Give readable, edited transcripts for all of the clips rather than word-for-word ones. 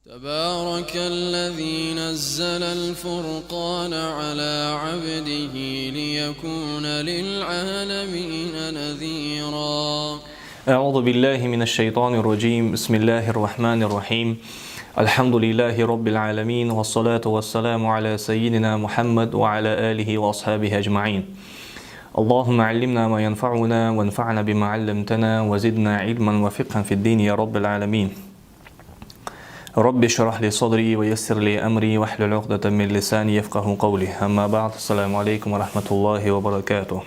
تبارك الذي نزل الفرقان على عبده ليكون للعالمين نذيرا. أعوذ بالله من الشيطان الرجيم. بسم الله الرحمن الرحيم. الحمد لله رب العالمين، والصلاة والسلام على سيدنا محمد وعلى آله وأصحابه أجمعين. اللهم علمنا ما ينفعنا وانفعنا بما علمتنا وزدنا علما وفقها في الدين يا رب العالمين. رب اشرح لي صدري ويسر لي أمري واحلل عقدة من لساني يفقه قولي. أما بعد، السلام عليكم ورحمة الله وبركاته.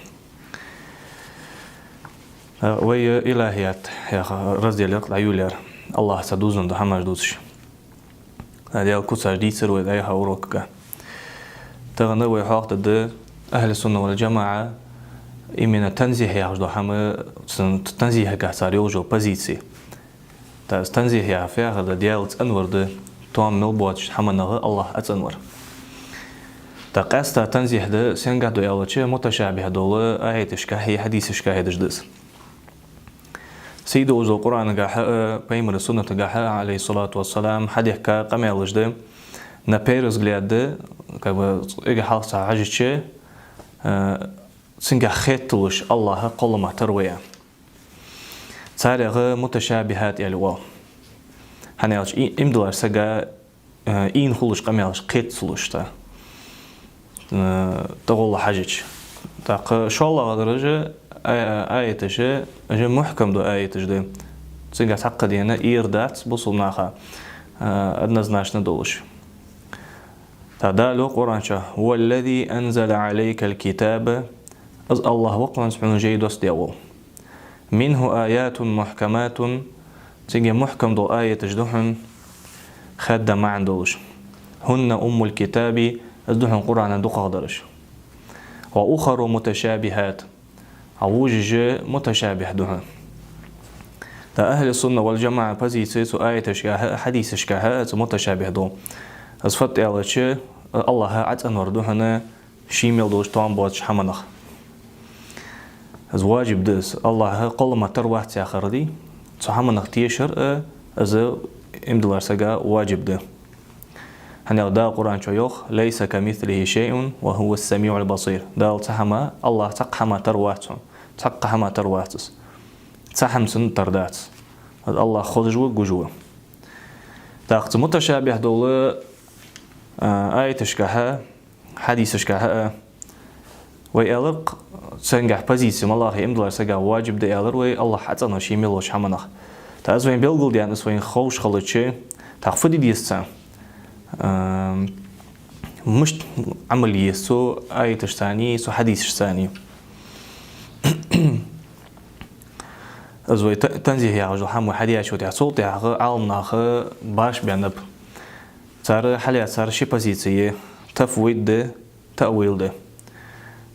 ويا إلهيات يا رزق العيولير الله سدوزن ده همش دوزش. هذا الكوسة جديد سروي ده هوروكا. تغنوا يحاط ده أهل السنة والجماعة إمنا تنزيه يا جدو هم تنزيه كهساريو جو بزيتي. تنزيه يا فيها هذا ديالت أنور ده توام ملبوتش حمنا الله أتنور. تقاست تنزيه ده سنجد يالله متشابه دولة آيتش كهي حديثش كهي دجدس. سيد وزو القرآن جاها بيمر السنة جاها عليه الصلاة والسلام حديث كقمة لجده نبيرز جليده كبا إجا حالس عجيشة سنجا خيتلش الله قل ما ترويه صار متشابهات يلوا هنيالش إمدلار سجا إين خلش قميالش خيتلش تا تقول حاجش تاق شو الله درجة آيتش أجا محكم دو آيتش ده سنجا تعقد يعني إيردات بوصلناها أدنزناش ندولش هذا لو قرآن هو الذي أنزل عليك الكتاب أز الله وقلا سبحانه جيد وسديو منه آيات محكمات سنجا محكم دو آية تجدهن خد ما عندوش هن أم الكتاب أزدهن قرآن دو قادرش وأخر متشابهات عوجج متشابه دهن تا أهل السنة والجماعة بزيسيسو آية تشكاها حديث تشكاها متشابه دو أصفت إعلاتش الله عز أنور دهن شيميل دوش طوان بواتش حمنخ از واجب دس الله قل ما تروح تأخر دي حمنخ تيشر از امدلار سجا واجب ده هنيا دا قرآن شيوخ ليس كمثله شيء وهو السميع البصير دا تحما الله تقحما ترواتهم تقحما ترواتس تحم سن تردات الله خرجوا جوجوا تاقت متشابه دولة آيتش كها حديثش كها ويألق سنجح بزيسم الله امدلار سجا واجب ده يألر وي الله حتى نشي ملوش حمنخ تأزوين بيلقول ديان اسوين خوش خلتشي تاقفدي ديستان مش عملية سو آيتش ثاني سو حديثش ثاني أزوي تنزيه يا رجل حمو حديث شو تعصوت يا عالمنا باش بينب صار حاليا صار شي بوزيسية تفويض ده تأويل ده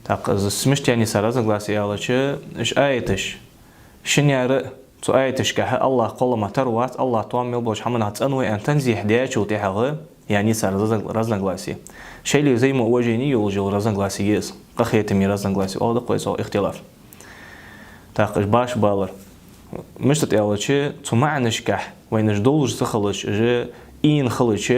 تاق سمشت يعني صار هذا غلاسي على شيء إيش آيتش شنيار سو آيتش كه الله قل ما تروات الله توامل بوش حمنا تنوي أن تنزيه حديث شو تعه يعني صار رزن غلاسي شيء اللي زي ما وجهني يوجو رزن غلاسي يس قخيت مي رزن غلاسي أو ده كويس أو اختلاف تاقش باش بالر مش تتقال شيء ثم معنش كح وينش دولش تخلش جا إين خلش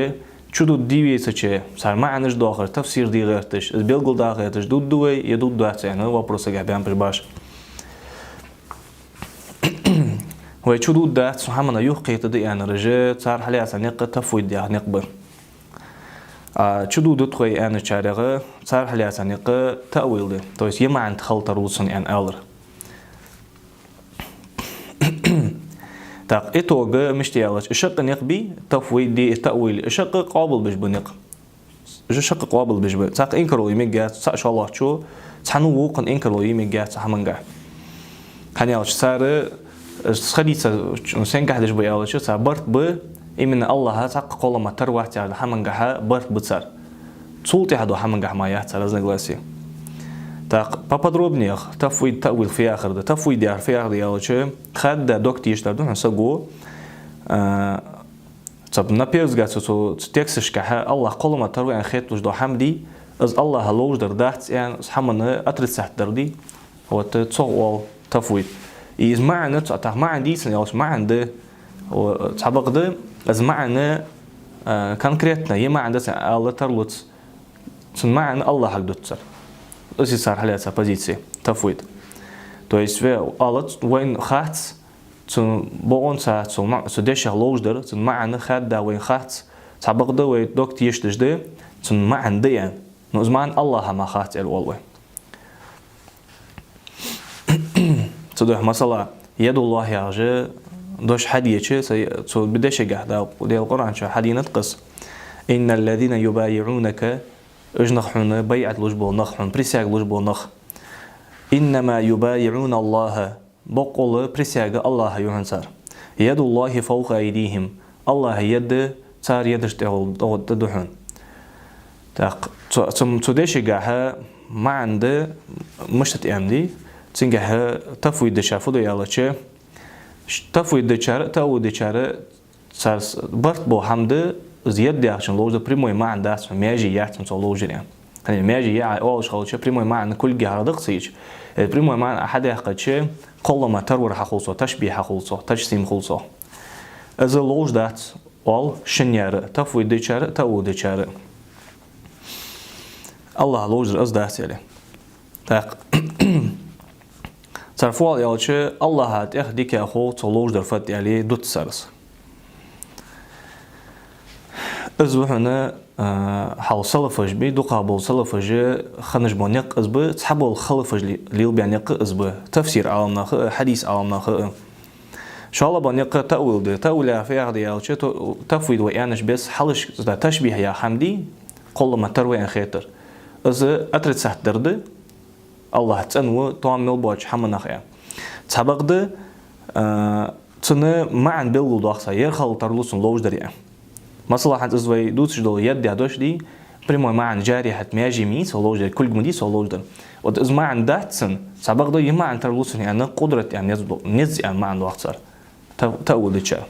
شو ديوي سچه صار معنش داخل تفسير دي غيرتش بيلقول داخلتش دود دوي يدود دوات يعني هو بروسة بيان باش هو شو دود دات سبحانه يحقيت دي يعني رجال صار حاليا سنق تفويض يعني نقبر شو دود تخوي يعني شارعه صار حاليا سنق تأويل ده تويس يما عند خلط روسن يعني ألر تاق إتوجه مشتيالش الشق نقبي تفويض دي تأويل الشق قابل بش بنق الشق قابل بش بن تاق إنكرو يمجات سأ شاء الله شو تحنو وقن إنكرو يمجات سحمنجا هنيالش صار خديثة سنجح دش بيالش صار برت ب إمن الله تاق قول ما تروح تعال حمنجا برت بتصير صوتي هذا حمنجا ما يحصل لازم نقولسي تاق بابدروبنيخ تفويض تأويل في آخر ده تفويض يعرف في آخر يالش خد دوكتي يشتغلون حسقو طب نبيز قاعد سو تكسش كها الله قول ما تروي عن خيط وجدو حمدي از الله هلوج دردات يعني حمنا أترد سحت دردي هو تصور تفويض إذا معنى تاع معنى دي سنيالش معنى ده وتحبق ده از معنى конкретно يمعنى الله ترلوت معنى الله حق دوتسر أسي صار حالات позиции تفويض то есть الله وين خاتس بقون ساعة سدش لوجدر معنى خد دا وين خاتس سبق دا وين دوك تيشتش ده معنى ده يعني نزمان الله ما خاتس الأول تدوح مثلا يد الله يعجى دوش حديث سو بدش جهدا ودي القرآن شو حدي نتقص إن الذين يبايعونك اجنخون بيعة لجبو نخون بريسياق لجبو نخ إنما يبايعون الله بقول بريسياق الله يهنسر يد الله فوق أيديهم الله يد صار يدش تدحون تاق تدش جهها ما عنده مش تأمدي تنجح تفويض شافو يلا شيء تفويض دچاره تاو دچاره ساس برت بو حمد زياد عشان لوجه بريمو ما عنده ميجي يعتم صو لوجه يعني يعني ميجي يا اول شغل شيء بريمو ما عن كل جهه دقسيج بريمو ما احد يحقق شيء كل ما ترور حخلصو تشبيه حخلصو تجسيم خلصو از لوج دات اول شنيار تفويض دچاره تاو دچاره الله لوجه از دات يعني تاق صرفوا يا شيء الله هات يخديك أخو تلوج درفت عليه دوت سرس أزبحنا حال صلفج بي دو قابل صلفج خنج بنيق أزب تحبوا الخلفج ليل بينيق أزب تفسير عالمنا حديث عالمنا إن شاء الله بنيق تأويل ده تأويل في عهد يا شيء تفويض ويانش بس حلش تشبيه يا حمدي كل ما تروي عن خاطر إذ أترد سحت درده الله تنو تعمل باج حمنا خيا سبقده تنو معن بيلو داخسا يرخل ترلوسن لوج دريا مثلا حد ازوي دوتش دول يد يدوش دي بريمو معن جاري حت مياجي ميس لوج در كل جمدي سو لوج در ود از معن داتسن سبقده يمعن ترلوسن يعني قدرة يعني نز يعني معن داخسر تاول تشا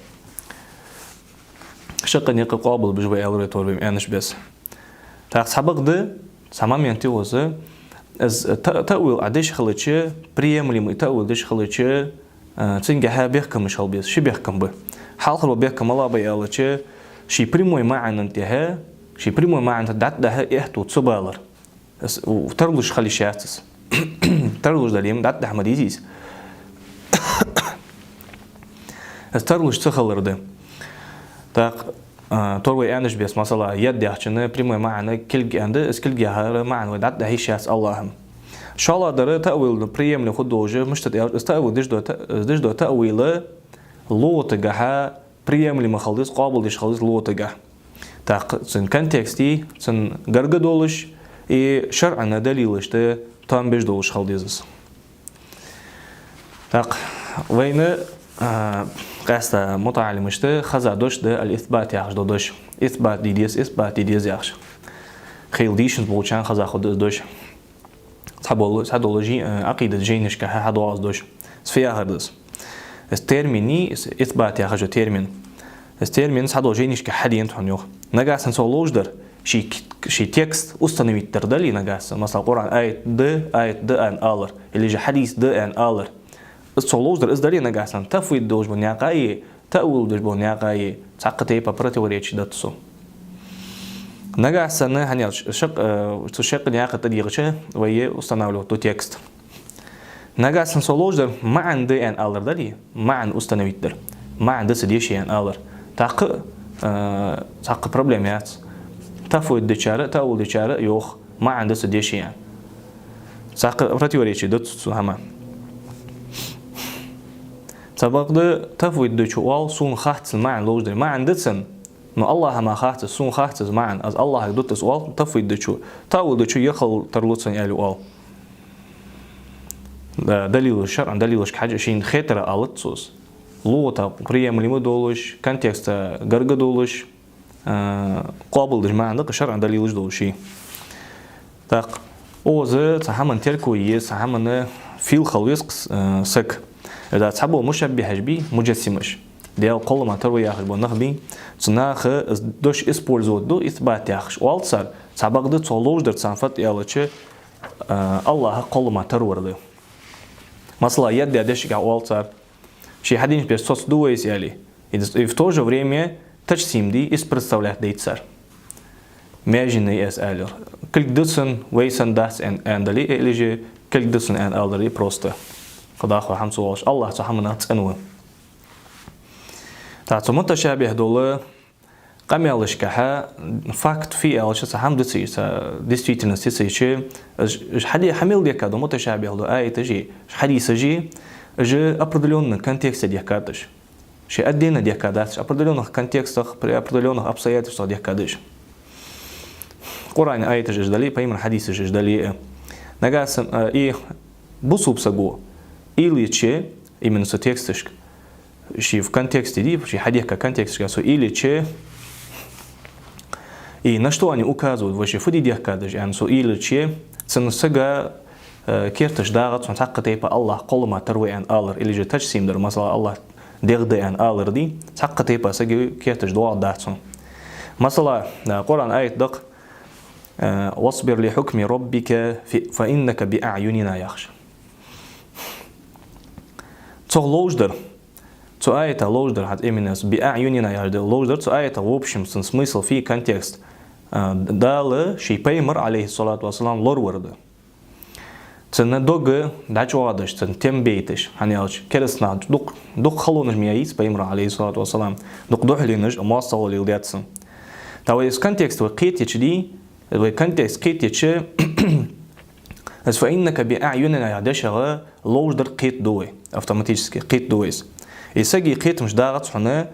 شقن يقابل بجوي الريتور بيمانش بس تاع سبقده تمام ينتي وزه از تأويل عدش خلتشة بريملي تأويل دش خلتشة تنجحها بيحكم مش هالبيس شو بيحكم به حال خلوا بيحكم الله بيالتشة شي بريموي معن انتها شي بريموي معن دات ده إحتو تصبالر وترلوش خلي شاتس ترلوش دليم دات ده حمديزيز ترلوش تخلر ده تاق توروي أنش بس مثلا يد يحشنا بريمو معنا كل عنده كل جهة معنا ودعت ده هيشاس اللهم إن شاء الله درة تأويل بريم ناخد دوجة مش تأويل دش دو تأويل لوط جها بريم اللي مخلص قابل دش خلص لوط جها تاق سن كونتكستي سن جرج دولش شرعنا دليلش ده تام بيش دولش خلص تاق وين قاستا متعلم مشته خزا دوش ده الإثبات يعش دوش إثبات ديديس يعش خيل ديشن بولشان خزا خد دوش سحدولوجي عقيدة جينش كها هدواز دوش سفيا هردس الترميني إثبات يعش ترمين الترمين سحدولوجينش كحدين تحنيوخ نجاس نسولوج در شي تكست أستنويت تردلي نجاس مثلا القرآن آية د أن آلر اللي جا حديث د أن آلر الصلوج در إصداري نجاسن تفويض دوش بنياقاي تأول دوش بنياقاي تعقتي ببرتي وريتش دتسو نجاسن هنيال شق نياقة تديرشه وهي استناولو تو تكست نجاسن صلوج در ما عند أن آلر دلي ما عند استنويت در ما عند سديشي أن آلر تعق بروبليمات تفويض دشارة تأول دشارة يوخ ما عند سديشي يعني تعق ببرتي وريتش دتسو هما سبقده تفويض دشوال سون خاطس معن لوج در معن دتسن نو الله ما خاطس سون خاطس معن از الله دوت سوال تفويض دشو تاول دشو يخل ترلوتسن يالو وال دليل الشرع دليل حاجه شين خطر التسوس لوتا بريم لي مدولش كونتكست غرغ دولش قابل دش معن دق شرع دليل دولشي تاق اوزه تحمن تركو يس تحمن فيل خليس سك إذا تحبوا مشبه بي مجسمش ديال كل ما تروي ياخذ بنخبي صناخ دوش إسبورزو دو إثبات ياخش والصار سبق ده تولوج در صنفت يالله الله كل ما تروي له مثلا يد يدش والصار شيء حدين بس صوت دويس يالي إذا في توجه время тачсимди из представлять дейцар. Межины эс алер. Килдусын вейсан дас эндали или же килдусын эн алдери просто. Кадаху хамсулаш Аллах сахамна цануэ. Та муташабих долы قميالشكها فاكت في الشيء سهم دتسي действительно سيسي حدي حمل ديك هذا متشابه له آية تجي حديث جي же определенный контекст декадыш. Что отдельно декадаш, определенных контекстах, при определенных обстоятельствах декадыш. Коран аяты же ждали, поименно хадисы же ждали. Нагасам и бусубсагу или че именно со текстыш, что в контексте ди, что хадиха контекст гасу или че. И на что они указывают вообще в декадыш, или че ценсага كيرتش داغت ونتحقق تيبا الله قول ما تروي أن آلر اللي جت تجسيم در مثلا الله دغدي أن آلر دي تحقق تيبا سجى كيرتش دوا داتون مثلا قرآن آية دق واصبر لحكم ربك فإنك بأعيننا يخشى تو لوجدر تو آية لوجدر حد إيمنس بأعيننا يخشى لوجدر تو آية وبشم سن смысл في контекст دال شي بيمر عليه الصلاة والسلام لور ورده цена дога дачуадыш, цен тембейтыш, ханялч, кересна, дук халоныш мияис, паимра, алейхиссалату вассалам, дук духлиныш, амассалу лилдятсын. Та из контекста китич ди, контекст китич, фаиннака би а'юнина ядашага лождер кит дуй, автоматически кит дуйс. И саги китмш дагат хуна,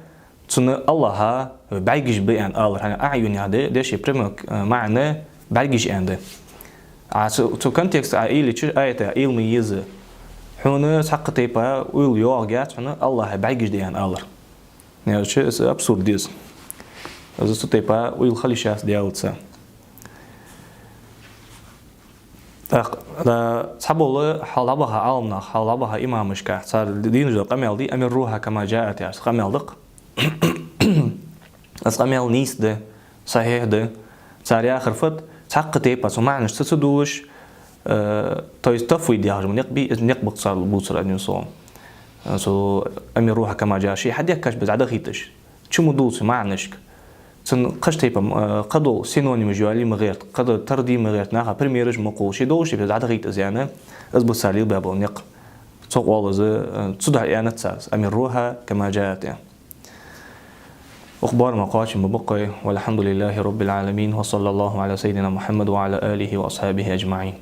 цена Аллаха байгиш би'ан алр, хана а'юн яде, деши прямо мa'на байгиш анде. تو контекст или че это илми язы. Хуна саққы тейпа уйл йоғгят, хуна Аллах байгиш дейін алыр. Не че это абсурд дез. Засту тейпа уйл халишас деялыца. Так, да саболы халабаха алмна, халабаха имамышка. Сар дин жо қамелди амир руха кама жаат яс. Қамелдық. Аз қамел нисді, сахихді. Сар яхырфыт تحقق تيبا سو معناش تسدوش تو يستفيد يا رجل نقبق صار البوصر أن يصوم سو أمي روحه كما جاء شيء حد يكش بزعدا خيتش شو مدوس معناشك سن قش تيبا قدو سينونيم جوالي مغير قدو تردي مغير ناخا بريميرج مقول شي دوش بزعدا خيتز يعني أزبط سالي بابو نق سوق والله تصدع يعني تساس أمي روحه كما جاءت يعني أخبار مقاش مبقي والحمد لله رب العالمين وصلى الله على سيدنا محمد وعلى آله وأصحابه أجمعين.